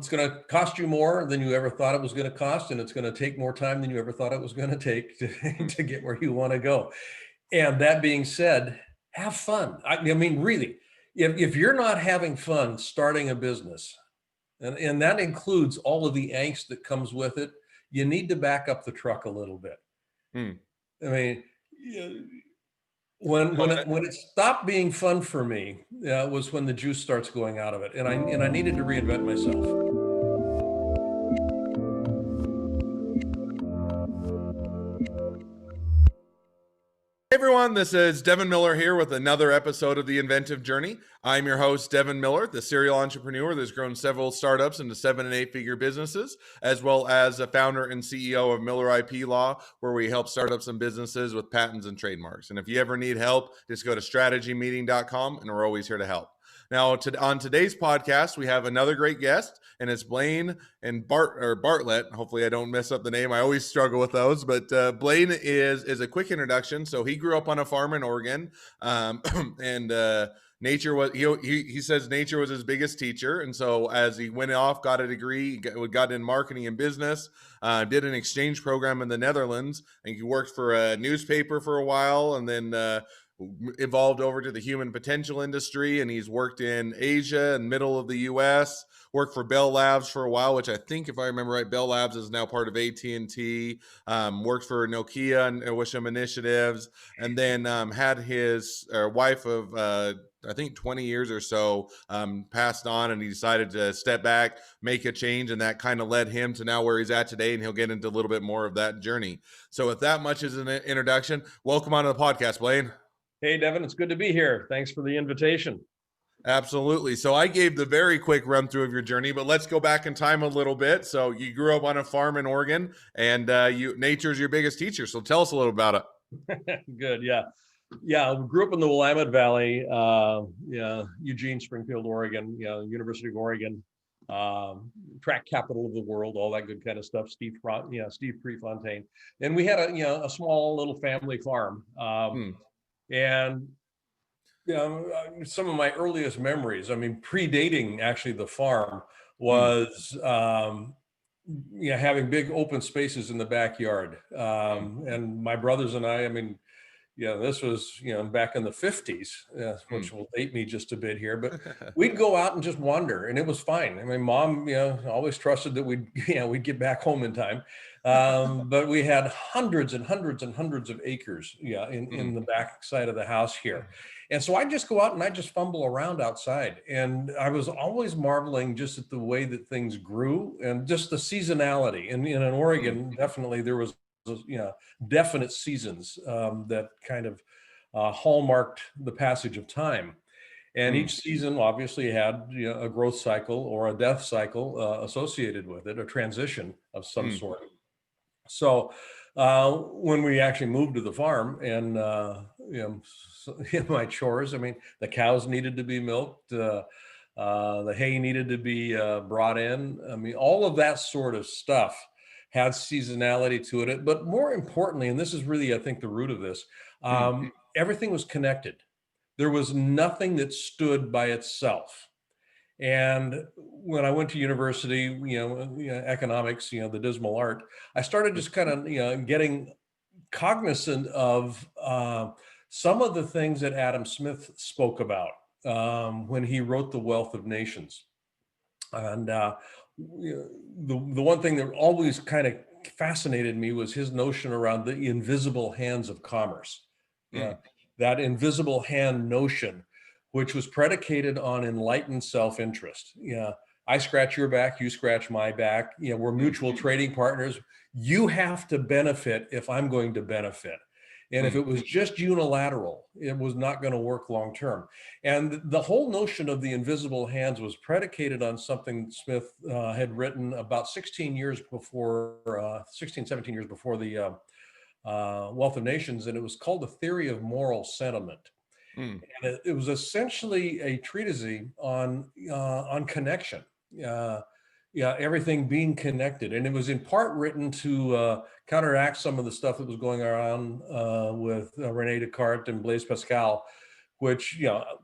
it's going to cost you more than you ever thought it was going to cost, and it's going to take more time than you ever thought it was going to take to get where you want to go. And that being said, have fun. I mean, really, if you're not having fun starting a business, and that includes all of the angst that comes with it, you need to back up the truck a little bit. I mean, when it stopped being fun for me was when the juice starts going out of it, and I needed to reinvent myself. Hey everyone, this is Devin Miller here with another episode of the Inventive Journey. I'm your host, Devin Miller, the serial entrepreneur that's grown several startups into 7- and 8-figure businesses, as well as a founder and CEO of Miller IP Law, where we help startups and businesses with patents and trademarks. And if you ever need help, just go to strategymeeting.com, and we're always here to help. Now, on today's podcast, we have another great guest, and it's Blaine and Bartlett. Hopefully, I don't mess up the name. I always struggle with those, but Blaine is a quick introduction. So he grew up on a farm in Oregon, and nature was he says nature was his biggest teacher. And so as he went off, got a degree, got in marketing and business, did an exchange program in the Netherlands, and he worked for a newspaper for a while, and then evolved over to the human potential industry, and he's worked in Asia and middle of the US, worked for Bell Labs for a while, which I think, if I remember right, Bell Labs is now part of AT&T, worked for Nokia and Wisham Initiatives, and then had his wife of I think 20 years or so passed on, and he decided to step back, make a change, and that kind of led him to now where he's at today, and he'll get into a little bit more of that journey. So with that much as an introduction, welcome onto the podcast, Blaine. Hey, Devin, it's good to be here. Thanks for the invitation. Absolutely. So I gave the very quick run through of your journey, but let's go back in time a little bit. So you grew up on a farm in Oregon, and nature's your biggest teacher. So tell us a little about it. Good. Yeah. I grew up in the Willamette Valley, Eugene, Springfield, Oregon, University of Oregon, track capital of the world, all that good kind of stuff. Steve Prefontaine. And we had a small little family farm. And some of my earliest memories, predating actually the farm, was having big open spaces in the backyard. And my brothers and I this was back in the 50s, which will date me just a bit here, but we'd go out and just wander, and it was fine. Mom always trusted that we'd get back home in time. But we had hundreds and hundreds and hundreds of acres in the back side of the house here. And so I'd just go out and I'd just fumble around outside. And I was always marveling just at the way that things grew and just the seasonality. And in Oregon, definitely there was definite seasons that kind of hallmarked the passage of time. And each season obviously had a growth cycle or a death cycle associated with it, a transition of some sort. So when we actually moved to the farm and my chores, the cows needed to be milked, the hay needed to be brought in. All of that sort of stuff had seasonality to it. But more importantly, and this is really, I think, the root of this, everything was connected. There was nothing that stood by itself. And when I went to university, economics, the dismal art, I started just kind of, getting cognizant of some of the things that Adam Smith spoke about when he wrote The Wealth of Nations. And the one thing that always kind of fascinated me was his notion around the invisible hands of commerce. That invisible hand notion, which was predicated on enlightened self-interest. I scratch your back, you scratch my back. We're mutual trading partners. You have to benefit if I'm going to benefit. And if it was just unilateral, it was not going to work long term. And the whole notion of the invisible hands was predicated on something Smith had written about 17 years before the Wealth of Nations, and it was called The Theory of Moral Sentiment. And it was essentially a treatise on connection. Everything being connected. And it was in part written to counteract some of the stuff that was going around with René Descartes and Blaise Pascal, which,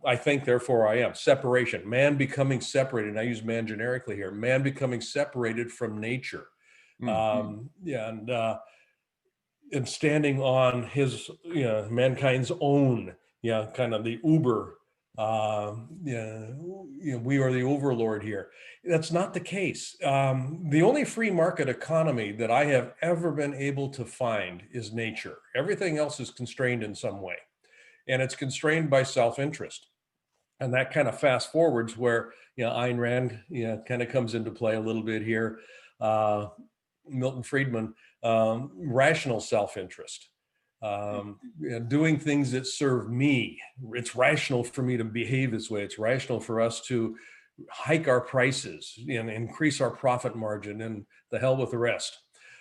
I think, therefore I am. Separation, man becoming separated. And I use man generically here, man becoming separated from nature. Yeah, and standing on his, mankind's own, kind of the uber, we are the overlord here. That's not the case. The only free market economy that I have ever been able to find is nature. Everything else is constrained in some way, and it's constrained by self-interest. And that kind of fast forwards where, Ayn Rand, kind of comes into play a little bit here. Uh, Milton Friedman, rational self-interest, doing things that serve me. It's rational for me to behave this way. It's rational for us to hike our prices and increase our profit margin, and the hell with the rest.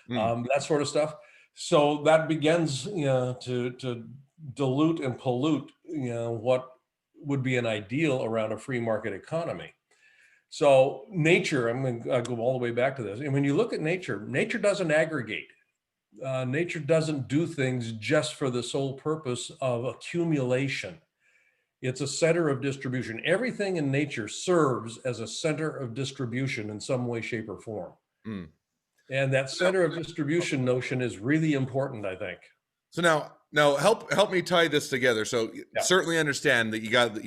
That sort of stuff. So that begins, to dilute and pollute, what would be an ideal around a free market economy. So nature, I'm going to go all the way back to this. And when you look at nature, nature doesn't aggregate. Nature doesn't do things just for the sole purpose of accumulation. It's a center of distribution. Everything in nature serves as a center of distribution in some way, shape, or form. And that center of distribution notion is really important, I think. So now help me tie this together. So certainly understand that you got,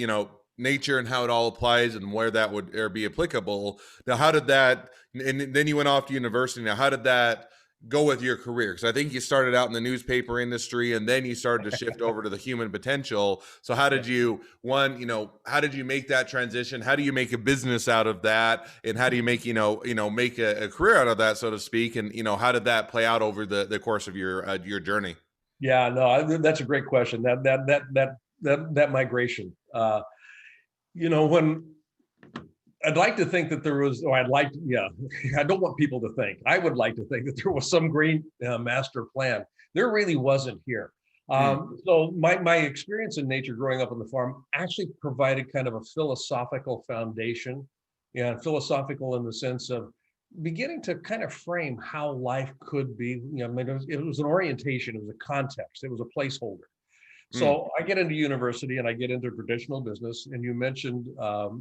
nature and how it all applies and where that would be applicable. Now, how did that, and then you went off to university. Now, how did that go with your career? Because I think you started out in the newspaper industry and then you started to shift over to the human potential. So how did you, how did you make that transition? How do you make a business out of that? And how do you make, make a career out of that, so to speak? And, how did that play out over the course of your journey? Yeah, no, that's a great question. That migration, when I'd like to think that there was, I don't want people to think. I would like to think that there was some great master plan. There really wasn't here. So my experience in nature growing up on the farm actually provided kind of a philosophical foundation, philosophical in the sense of beginning to kind of frame how life could be. It was an orientation, it was a context, it was a placeholder. So I get into university and I get into traditional business. And you mentioned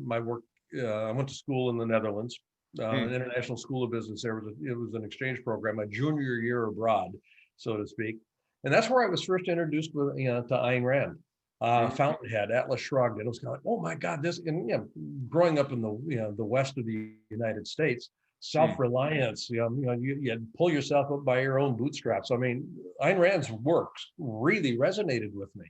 my work. I went to school in the Netherlands, an international school of business. It was an exchange program, my junior year abroad, so to speak. And that's where I was first introduced to Ayn Rand, Fountainhead, Atlas Shrugged. And it was kind of like, oh my God, this, and growing up in the west of the United States, self-reliance, you pull yourself up by your own bootstraps. I mean, Ayn Rand's works really resonated with me.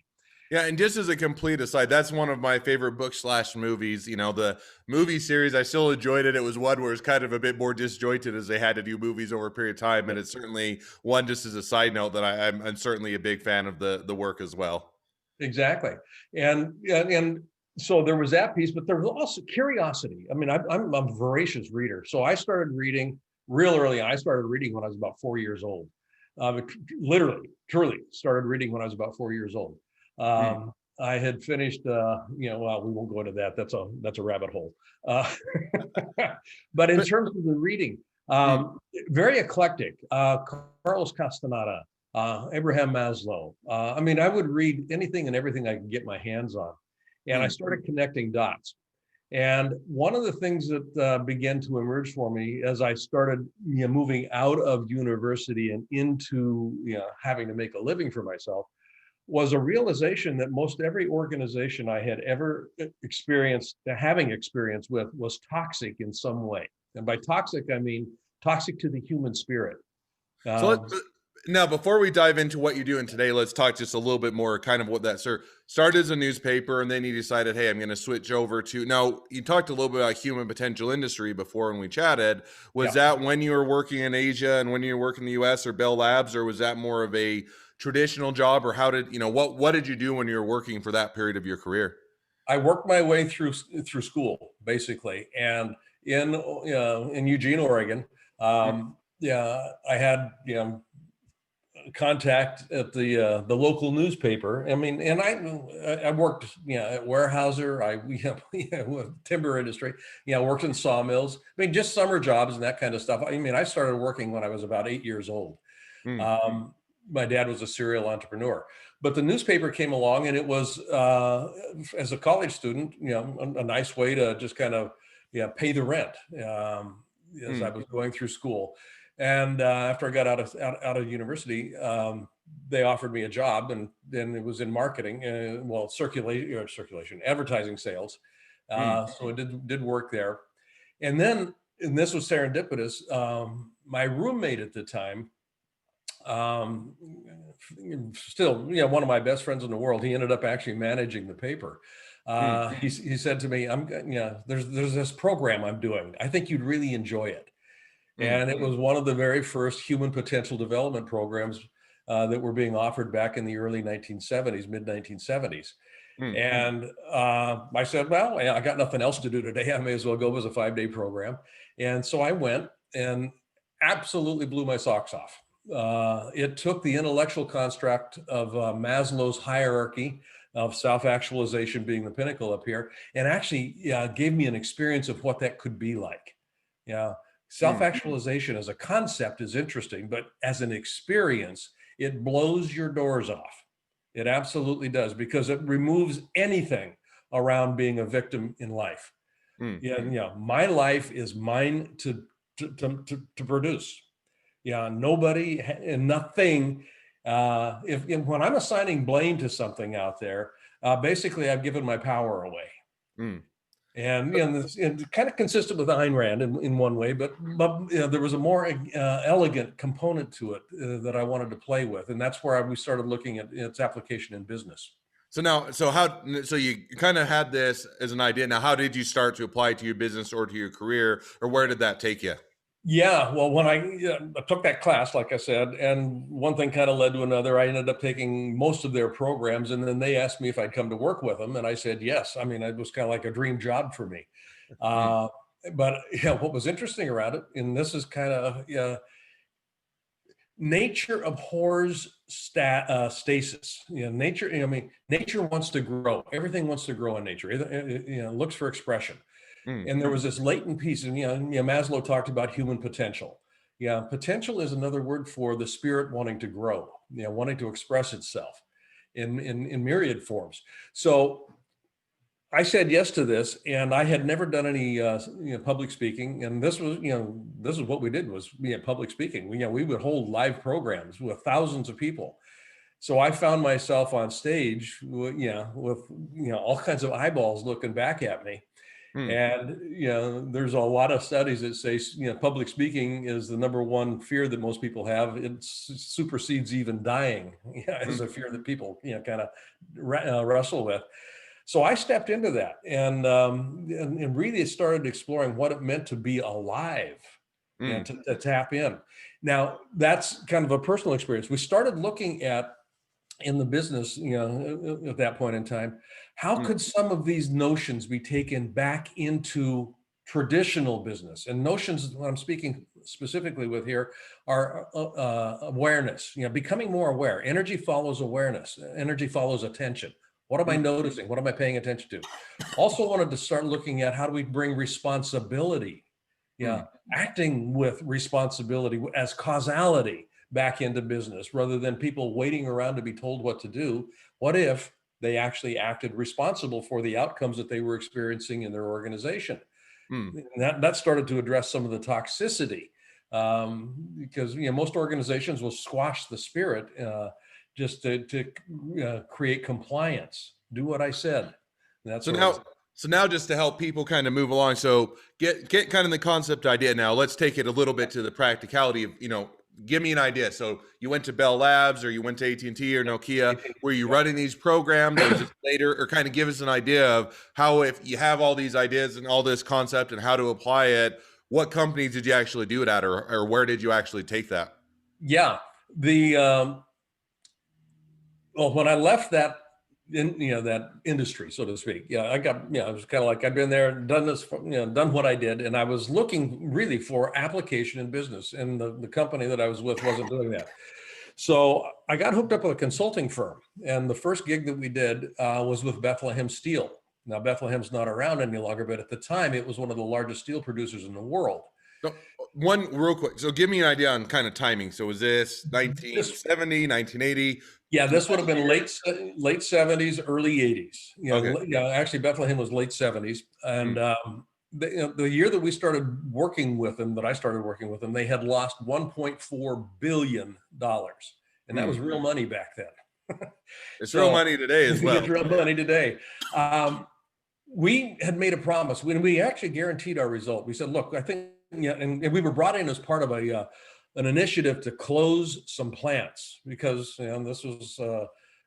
Yeah, and just as a complete aside, that's one of my favorite books / movies. The movie series, I still enjoyed it. It was one where it's kind of a bit more disjointed as they had to do movies over a period of time. And it's certainly one, just as a side note, that I'm certainly a big fan of the work as well. Exactly. And so there was that piece, but there was also curiosity. I mean, I'm a voracious reader. So I started reading real early. I started reading when I was about 4 years old. Literally, truly started reading when I was about 4 years old. I had finished, well, we won't go into that. That's a rabbit hole. But in terms of the reading, very eclectic. Carlos Castaneda, Abraham Maslow. I would read anything and everything I could get my hands on. And I started connecting dots. And one of the things that began to emerge for me as I started moving out of university and into having to make a living for myself was a realization that most every organization I had ever experienced, having experience with, was toxic in some way. And by toxic, I mean toxic to the human spirit. Now, before we dive into what you're doing today, let's talk just a little bit more kind of what that started as a newspaper, and then you decided, hey, I'm going to switch over to, now you talked a little bit about human potential industry before when we chatted. Was that when you were working in Asia and when you were working in the US or Bell Labs, or was that more of a traditional job, or how did, what did you do when you were working for that period of your career? I worked my way through school, basically. And in Eugene, Oregon, I had, contact at the local newspaper. I mean, and I worked, at Weyerhaeuser, with timber industry, worked in sawmills. I mean, just summer jobs and that kind of stuff. I mean, I started working when I was about 8 years old. my dad was a serial entrepreneur. But the newspaper came along, and it was, as a college student, a nice way to just kind of, pay the rent, as I was going through school. And after I got out of university, they offered me a job, and then it was in marketing, circulation, advertising sales. So it did work there. And then, and this was serendipitous, my roommate at the time, um, still, one of my best friends in the world, he ended up actually managing the paper. He said to me, there's this program I'm doing. I think you'd really enjoy it. And it was one of the very first human potential development programs that were being offered back in the early 1970s, mid 1970s. And I said, well, I got nothing else to do today. I may as well go. It was a 5-day program. And so I went and absolutely blew my socks off. It took the intellectual construct of Maslow's hierarchy of self-actualization being the pinnacle up here, and actually gave me an experience of what that could be like. Self-actualization as a concept is interesting, but as an experience, it blows your doors off. It absolutely does, because it removes anything around being a victim in life. My life is mine to produce. Nobody and nothing. When I'm assigning blame to something out there, basically I've given my power away. And it kind of consistent with Ayn Rand in one way, but there was a more elegant component to it that I wanted to play with, and that's where we started looking at its application in business. So you kind of had this as an idea. Now, how did you start to apply it to your business or to your career, or where did that take you? Yeah, well, when I took that class, like I said, and one thing kind of led to another, I ended up taking most of their programs, and then they asked me if I'd come to work with them, and I said yes. I mean, it was kind of like a dream job for me. But what was interesting around it, and this is kind of nature abhors stasis. Nature wants to grow. Everything wants to grow in nature. It looks for expression. And there was this latent piece, and Maslow talked about human potential. Potential is another word for the spirit wanting to grow, wanting to express itself in myriad forms. So I said yes to this, and I had never done any public speaking, and this is what we did was public speaking. We would hold live programs with thousands of people. So I found myself on stage, with all kinds of eyeballs looking back at me. And there's a lot of studies that say public speaking is the number one fear that most people have. It supersedes even dying as a fear that people kind of wrestle with. So I stepped into that and really started exploring what it meant to be alive and to tap in. Now that's kind of a personal experience. We started looking at, in the business, at that point in time, how could some of these notions be taken back into traditional business? And notions, what I'm speaking specifically with here, are awareness, becoming more aware. Energy follows awareness. Energy follows attention. What am I noticing? What am I paying attention to? Also wanted to start looking at how do we bring responsibility, acting with responsibility as causality back into business, rather than people waiting around to be told what to do. What if they actually acted responsible for the outcomes that they were experiencing in their organization? That started to address some of the toxicity, because most organizations will squash the spirit just to create compliance. Do what I said. So now just to help people kind of move along, so get kind of the concept idea. Now let's take it a little bit to the practicality of, give me an idea. So you went to Bell Labs, or you went to AT&T or Nokia. Were you running these programs, or was it later? Or kind of give us an idea of how, if you have all these ideas and all this concept and how to apply it, what companies did you actually do it at, or where did you actually take that? Yeah, well, when I left that that industry, so to speak, I got, I was kind of like, I've been there, done this, done what I did, and I was looking really for application in business, and the company that I was with wasn't doing that. So I got hooked up with a consulting firm, and the first gig that we did was with Bethlehem Steel. Now Bethlehem's not around any longer, but at the time it was one of the largest steel producers in the world. one real quick. So give me an idea on kind of timing. So was this This 1970, 1980? Yeah, this would have been late 70s, early 80s. Okay. Actually, Bethlehem was late 70s, and Mm, the year that we started working with them, that I started working with them, they had lost 1.4 billion dollars, and that was mm. real money back then. It's real So money today as well. it's real money today. Um, we had made a promise when we actually guaranteed our result. We said, "Look, I think," and we were brought in as part of an initiative to close some plants because this was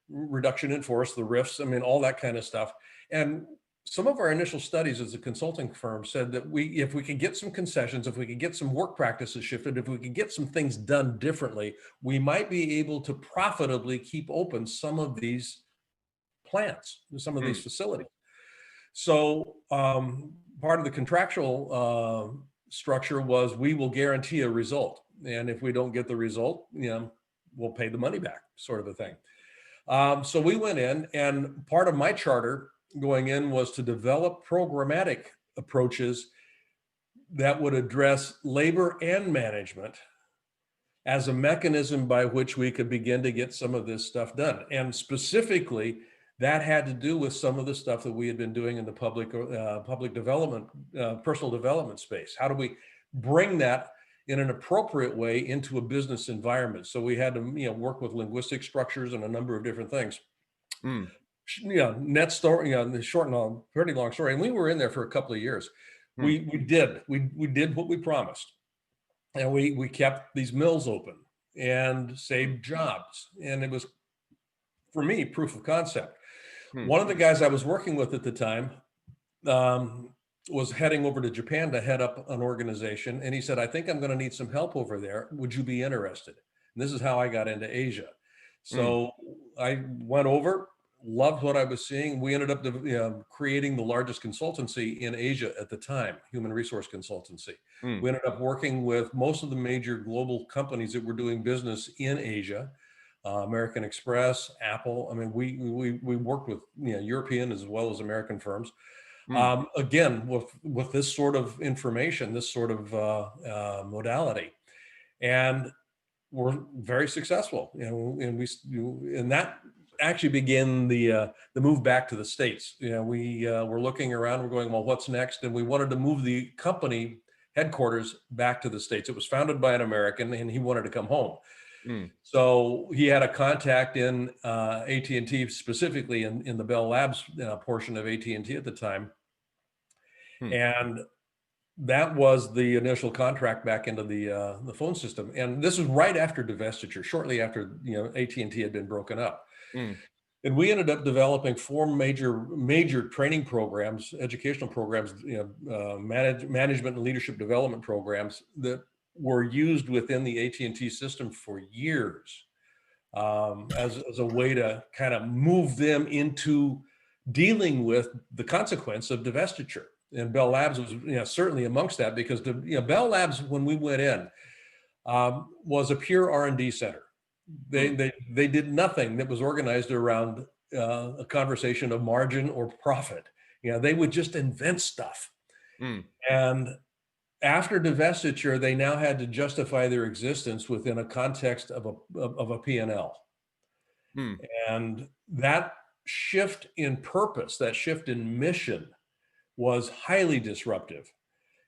reduction in force, the rifts, I mean, all that kind of stuff. And some of our initial studies as a consulting firm said that if we could get some concessions, if we could get some work practices shifted, if we could get some things done differently, we might be able to profitably keep open some of these plants, some of these Mm, facilities. So part of the contractual structure was we will guarantee a result. And if we don't get the result, we'll pay the money back, sort of a thing. So we went in, and part of my charter going in was to develop programmatic approaches that would address labor and management as a mechanism by which we could begin to get some of this stuff done. And specifically, that had to do with some of the stuff that we had been doing in the public development, personal development space. How do we bring that in an appropriate way into a business environment? So we had to, work with linguistic structures and a number of different things. mm, Net story, the short and long, pretty long story. And we were in there for a couple of years. mm, We did what we promised, and we kept these mills open and saved jobs. And it was, for me, proof of concept. mm, One of the guys I was working with at the time was heading over to Japan to head up an organization. And he said, "I think I'm going to need some help over there. Would you be interested?" And this is how I got into Asia. mm, So I went over, loved what I was seeing. We ended up creating the largest consultancy in Asia at the time, human resource consultancy. mm, We ended up working with most of the major global companies that were doing business in Asia. American Express, Apple. I mean, we worked with European as well as American firms. mm. Again, with this sort of information, this sort of modality, and we're very successful. And that actually began the move back to the States. We were looking around. We're going, well, what's next? And we wanted to move the company headquarters back to the States. It was founded by an American, and he wanted to come home. Mm, So he had a contact in AT&T, specifically in the Bell Labs portion of AT&T at the time. mm. And that was the initial contract back into the phone system. And this was right after divestiture, shortly after AT&T had been broken up. Mm, And we ended up developing four major training programs, educational programs, management and leadership development programs that were used within the AT&T system for years, as a way to kind of move them into dealing with the consequence of divestiture. And Bell Labs was certainly amongst that, because Bell Labs, when we went in, was a pure R&D center. mm, They did nothing that was organized around a conversation of margin or profit. They would just invent stuff. mm, And after divestiture, they now had to justify their existence within a context of a P&L. mm. And that shift in purpose, that shift in mission, was highly disruptive.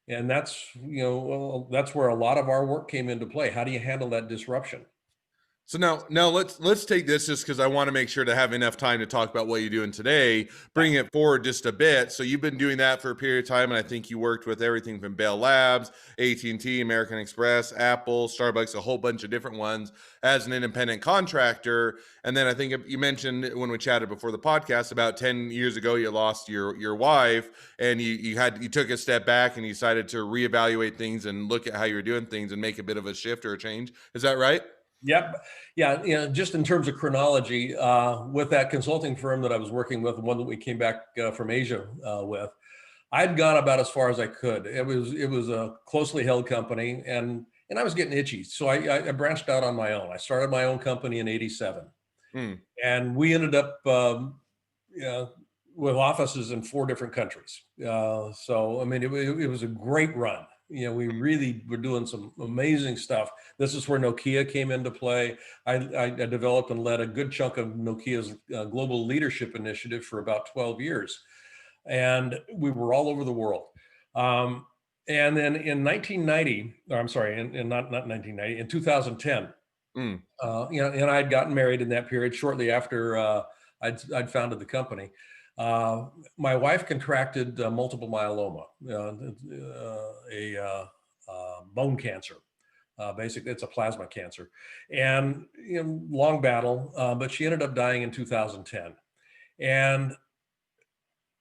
And that's where a lot of our work came into play. How do you handle that disruption? So now let's take this, just because I want to make sure to have enough time to talk about what you're doing today. Bring it forward just a bit. So you've been doing that for a period of time, and I think you worked with everything from Bell Labs, AT&T, American Express, Apple, Starbucks, a whole bunch of different ones as an independent contractor. And then I think you mentioned when we chatted before the podcast, about 10 years ago, you lost your wife, and you took a step back and you decided to reevaluate things and look at how you were doing things and make a bit of a shift or a change. Is that right? Yep. Yeah. Just in terms of chronology, with that consulting firm that I was working with, the one that we came back from Asia with, I'd gone about as far as I could. It was a closely held company, and I was getting itchy. So I branched out on my own. I started my own company in '87, Mm, and we ended up with offices in 4 different countries. So I mean, it was a great run. We really were doing some amazing stuff. This is where Nokia came into play. I developed and led a good chunk of Nokia's global leadership initiative for about 12 years. And we were all over the world. And then in 1990, or I'm sorry, in not 1990, in 2010, Mm. and I'd gotten married in that period shortly after I'd founded the company. My wife contracted multiple myeloma, bone cancer. Basically, it's a plasma cancer, and long battle. But she ended up dying in 2010, and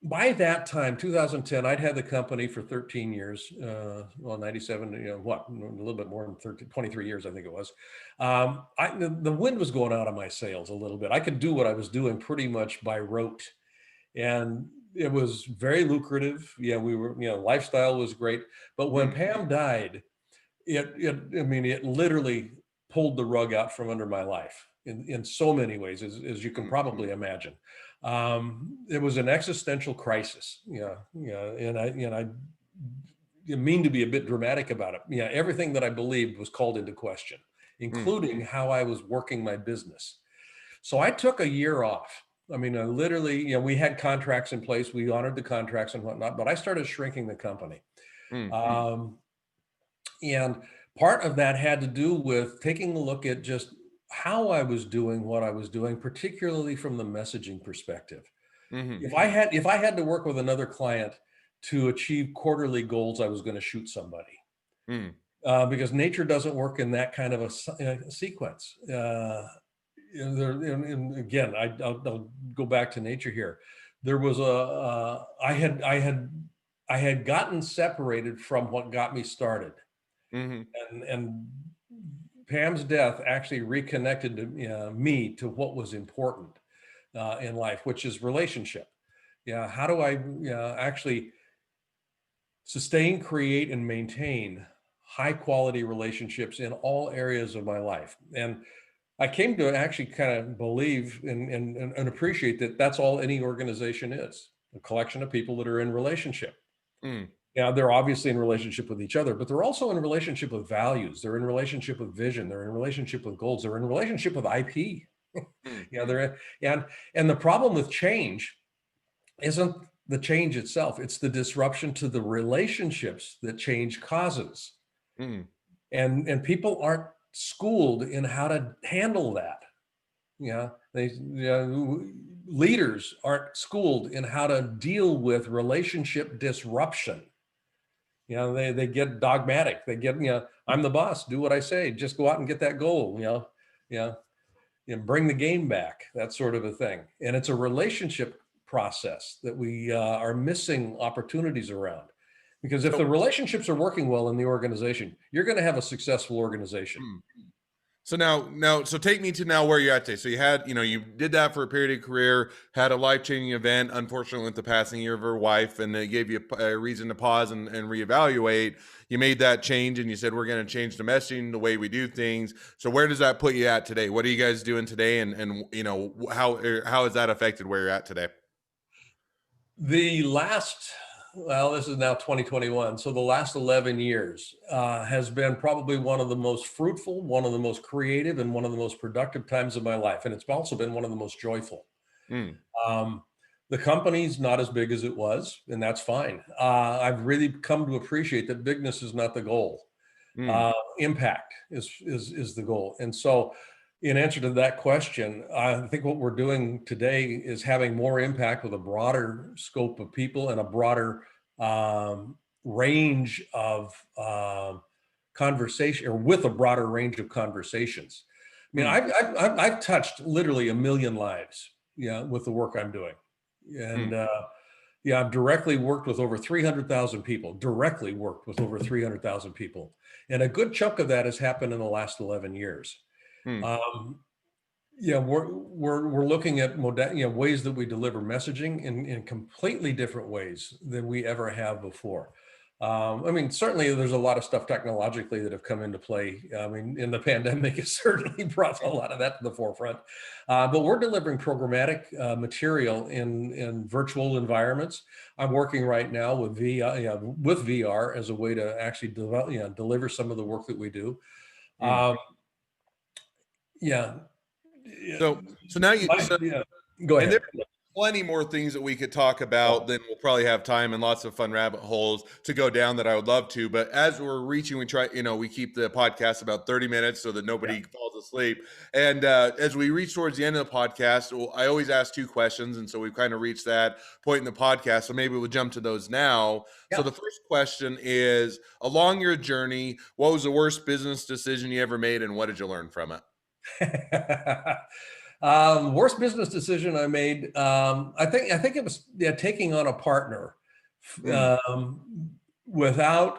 by that time, 2010, I'd had the company for 13 years. 97, a little bit more than 13, 23 years, I think it was. The wind was going out of my sails a little bit. I could do what I was doing pretty much by rote. And it was very lucrative. Yeah, we were, lifestyle was great. But when Pam died, it literally pulled the rug out from under my life in so many ways, as you can probably imagine. It was an existential crisis. And I mean to be a bit dramatic about it. Everything that I believed was called into question, including how I was working my business. So I took a year off. Literally, we had contracts in place. We honored the contracts and whatnot, but I started shrinking the company. And part of that had to do with taking a look at just how I was doing what I was doing, particularly from the messaging perspective. If I had to work with another client to achieve quarterly goals, I was going to shoot somebody. Because nature doesn't work in that kind of a sequence. And again, I'll go back to nature here. There was I had gotten separated from what got me started, and Pam's death actually reconnected me to what was important in life, which is relationship. How do I actually sustain, create, and maintain high quality relationships in all areas of my life? And I came to actually kind of believe and appreciate that that's all any organization is, a collection of people that are in relationship. They're obviously in relationship with each other, but they're also in relationship with values. They're in relationship with vision. They're in relationship with goals. They're in relationship with IP. And the problem with change isn't the change itself. It's the disruption to the relationships that change causes. And people aren't schooled in how to handle that. Leaders aren't schooled in how to deal with relationship disruption. They get dogmatic. They get, I'm the boss, do what I say, just go out and get that goal, bring the game back, that sort of a thing. And it's a relationship process that we are missing opportunities around. Because if the relationships are working well in the organization, you're going to have a successful organization. So take me to now where you're at today. So you had, you did that for a period of career, had a life-changing event, unfortunately with the passing of your wife, and it gave you a reason to pause and reevaluate. You made that change and you said, we're going to change the messaging, the way we do things. So where does that put you at today? What are you guys doing today? And how has that affected where you're at today? This is now 2021. So the last 11 years has been probably one of the most fruitful, one of the most creative, and one of the most productive times of my life. And it's also been one of the most joyful. The company's not as big as it was, and that's fine. I've really come to appreciate that bigness is not the goal. Impact is the goal. And so in answer to that question, I think what we're doing today is having more impact with a broader scope of people and a broader range of conversation, or with a broader range of conversations. I've touched literally 1 million lives, with the work I'm doing, and I've directly worked with over 300,000 people. And a good chunk of that has happened in the last 11 years. We're looking at ways that we deliver messaging in completely different ways than we ever have before. I mean, certainly there's a lot of stuff technologically that have come into play. I mean, in the pandemic, it certainly brought a lot of that to the forefront. But we're delivering programmatic material in virtual environments. I'm working right now with VR as a way to actually develop, deliver some of the work that we do. Mm. Um, yeah, yeah, So now you my, so yeah. Go and there ahead. are plenty more things that we could talk about. Oh, Then we'll probably have time and lots of fun rabbit holes to go down that I would love to. But as we're reaching, we try, we keep the podcast about 30 minutes so that yeah. nobody falls asleep. And as we reach towards the end of the podcast, I always ask two questions. And so we've kind of reached that point in the podcast. So maybe we'll jump to those now. So Yeah. the first question is, along your journey, what was the worst business decision you ever made and what did you learn from it? Worst business decision I made. I think it was, taking on a partner Mm, without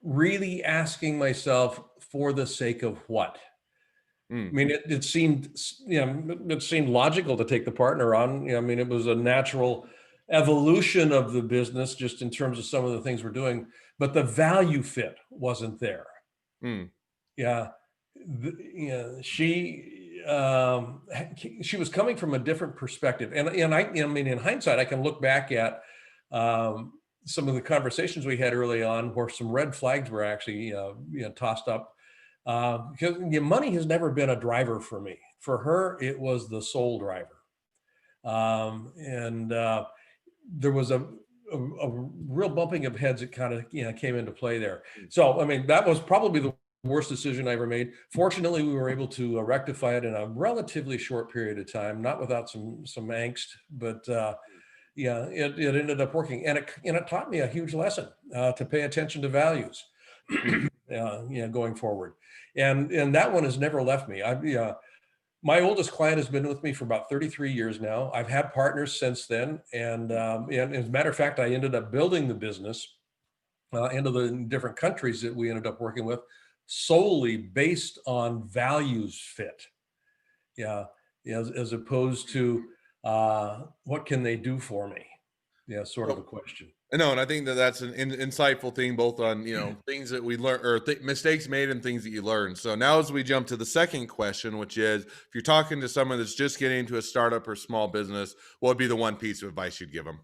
really asking myself for the sake of what. I mm, mean, it seemed, it seemed logical to take the partner on. I mean, it was a natural evolution of the business, just in terms of some of the things we're doing, but the value fit wasn't there. mm. Yeah, she was coming from a different perspective, and I mean, in hindsight, I can look back at some of the conversations we had early on, where some red flags were actually tossed up, because money has never been a driver for me. For her, it was the sole driver, and there was a real bumping of heads that kind of came into play there. So I mean, that was probably the worst decision I ever made. Fortunately, we were able to rectify it in a relatively short period of time, not without some angst, but it ended up working, and it taught me a huge lesson to pay attention to values, Mm. going forward, and that one has never left me. My oldest client has been with me for about 33 years now. I've had partners since then. And as a matter of fact, I ended up building the business into the different countries that we ended up working with solely based on values fit. Yeah. As opposed to what can they do for me? Yeah, sort of a So question. no, and I think that that's an insightful thing, both on things that we learn or mistakes made and things that you learn. So now, as we jump to the second question, which is, if you're talking to someone that's just getting into a startup or small business, what would be the one piece of advice you'd give them?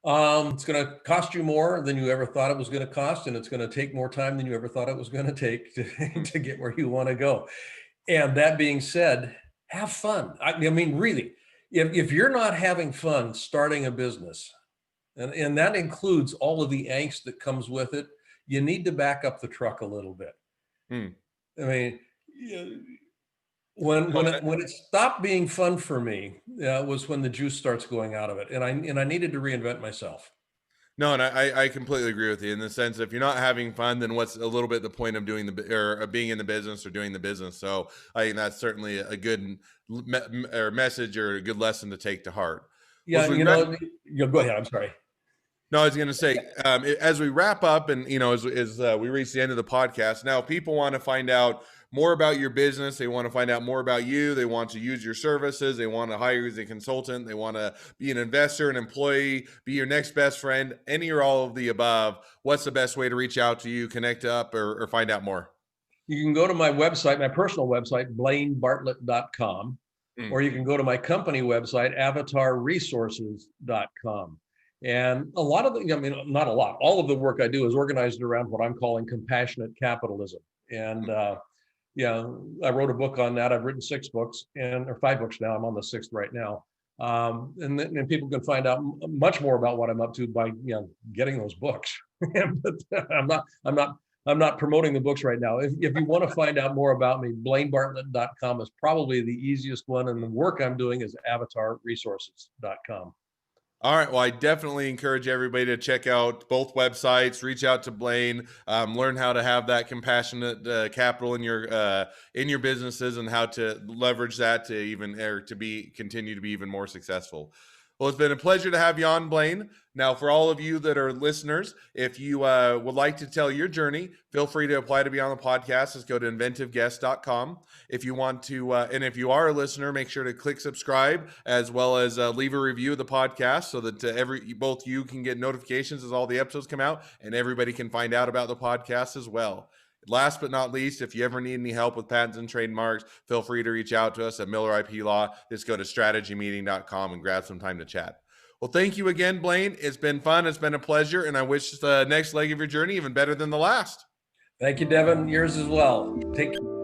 It's going to cost you more than you ever thought it was going to cost, and it's going to take more time than you ever thought it was going to take to get where you want to go. And that being said, have fun. I mean, really, if you're not having fun starting a business, and that includes all of the angst that comes with it, you need to back up the truck a little bit. Hmm. I mean, when it stopped being fun for me, was when the juice starts going out of it, and I needed to reinvent myself. No, and I completely agree with you in the sense that if you're not having fun, then what's a little bit the point of doing or being in the business or doing the business? So I think that's certainly a good or message or a good lesson to take to heart. Well, Yeah, as we wrap, go ahead. I'm sorry. no, I was going to say, as we wrap up and, as we reach the end of the podcast, now people want to find out more about your business. They want to find out more about you. They want to use your services. They want to hire you as a consultant. They want to be an investor, an employee, be your next best friend, any or all of the above. What's the best way to reach out to you, connect up, or find out more? You can go to my website, my personal website, blainebartlett.com, Mm. or you can go to my company website, avatarresources.com. And a lot of the, I mean, not a lot, all of the work I do is organized around what I'm calling compassionate capitalism. And I wrote a book on that. I've written 6 books or 5 books now. I'm on the 6th right now. And people can find out much more about what I'm up to by getting those books. But I'm not promoting the books right now. If you want to find out more about me, blainebartlett.com is probably the easiest one, and the work I'm doing is avatarresources.com. All right. Well, I definitely encourage everybody to check out both websites, reach out to Blaine, learn how to have that compassionate capital in your businesses and how to leverage that to even or to be continue to be even more successful. Well, it's been a pleasure to have you on, Blaine. Now, for all of you that are listeners, if you would like to tell your journey, feel free to apply to be on the podcast. Just go to inventiveguest.com. If you want to, and if you are a listener, make sure to click subscribe as well as leave a review of the podcast so that both you can get notifications as all the episodes come out and everybody can find out about the podcast as well. Last but not least, if you ever need any help with patents and trademarks, feel free to reach out to us at Miller IP Law. Just go to strategymeeting.com and grab some time to chat. Well, thank you again, Blaine. It's been fun. It's been a pleasure. And I wish the next leg of your journey even better than the last. Thank you, Devin. Yours as well. Take care.